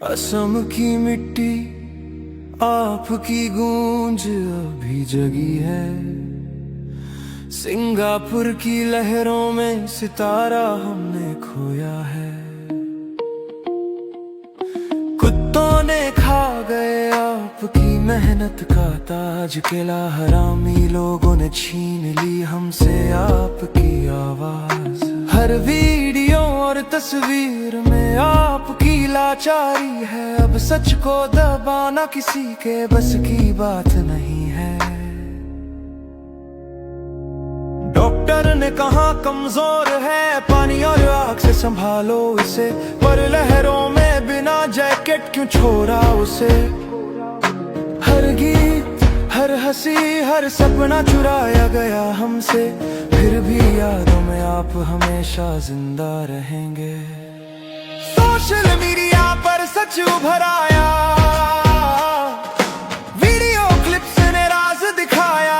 असम की मिट्टी आपकी गूंज अभी जगी है। सिंगापुर की लहरों में सितारा हमने खोया है। कुत्तों ने खा गए आपकी मेहनत का ताज, किला हरामी लोगों ने छीन ली हमसे आपकी आवाज। हर वीडियो और तस्वीर में आपकी लाचारी है। अब सच को दबाना किसी के बस की बात नहीं है। डॉक्टर ने कहा कमजोर है, पानी और आग से संभालो इसे, पर लहरों में बिना जैकेट क्यों छोड़ा उसे। हर गीत, हर हंसी, हर सपना चुराया गया हमसे, फिर भी यादों में आप हमेशा जिंदा रहेंगे। सोशल मीडिया पर सच उभर आया, वीडियो क्लिप्स ने राज दिखाया।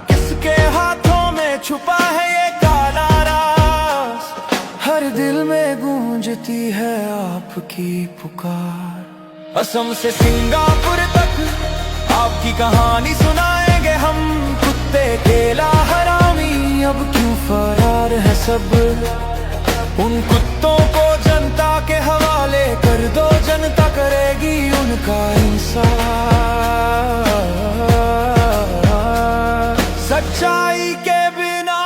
किसके हाथों में छुपा है ये काला राज, हर दिल में गूंजती है आपकी पुकार। असम से सिंगापुर तक आपकी कहानी सुनाएंगे हम। कुत्ते, केला, हरामी, अब क्यों फरार है सब। उन कुत्तों को जनता के हवाले कर दो, जनता करेगी उनका इंसाफ। सच्चाई के बिना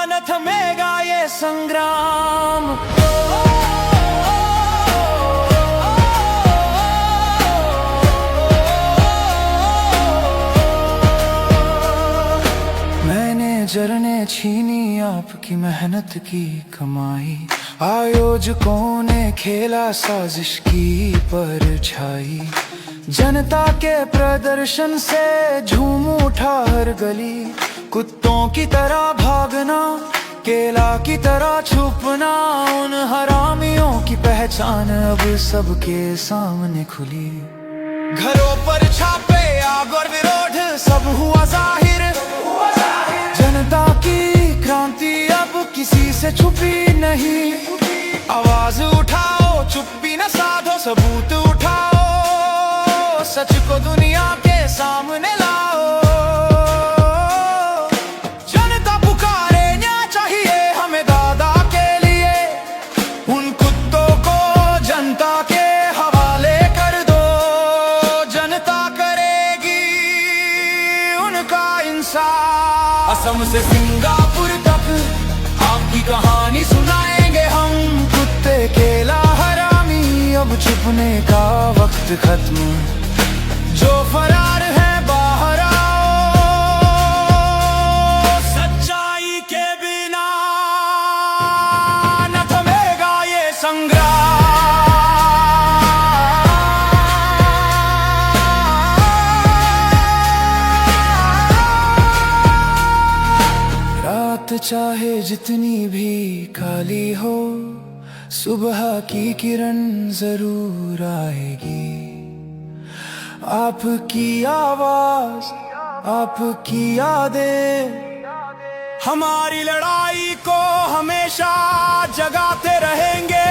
न थमेगा ये संग्राम। मैनेजर ने छीनी आपकी मेहनत की कमाई, आयोजकों ने खेला साजिश की परछाई। जनता के प्रदर्शन से झूम उठा हर गली, कुत्तों की तरह भागना, केला की तरह छुपना। उन हरामियों की पहचान अब सबके सामने खुली। घरों पर छापे, आग और विरोध सब हुआ जाहिर। जनता की क्रांति अब किसी से छुपी नहीं। आवाज उठाओ, चुप्पी न साधो, सबूत उठाओ, सच को दुनिया के सामने लाओ। जनता पुकारे, न्याय चाहिए हमें दादा के लिए। उन कुत्तों को जनता के हवाले कर दो, जनता करेगी उनका इंसाफ। असम से सिंगापुर तक आपकी कहानी सुनाएंगे हम। कुत्ते, केला, हरामी, अब छुपने का वक्त खत्म। जो फरार है बाहर आओ, सच्चाई के बिना न थमेगा ये संग्राम। रात चाहे जितनी भी काली हो, सुबह की किरण जरूर आएगी। आपकी आवाज, आपकी यादें हमारी लड़ाई को हमेशा जगाते रहेंगे।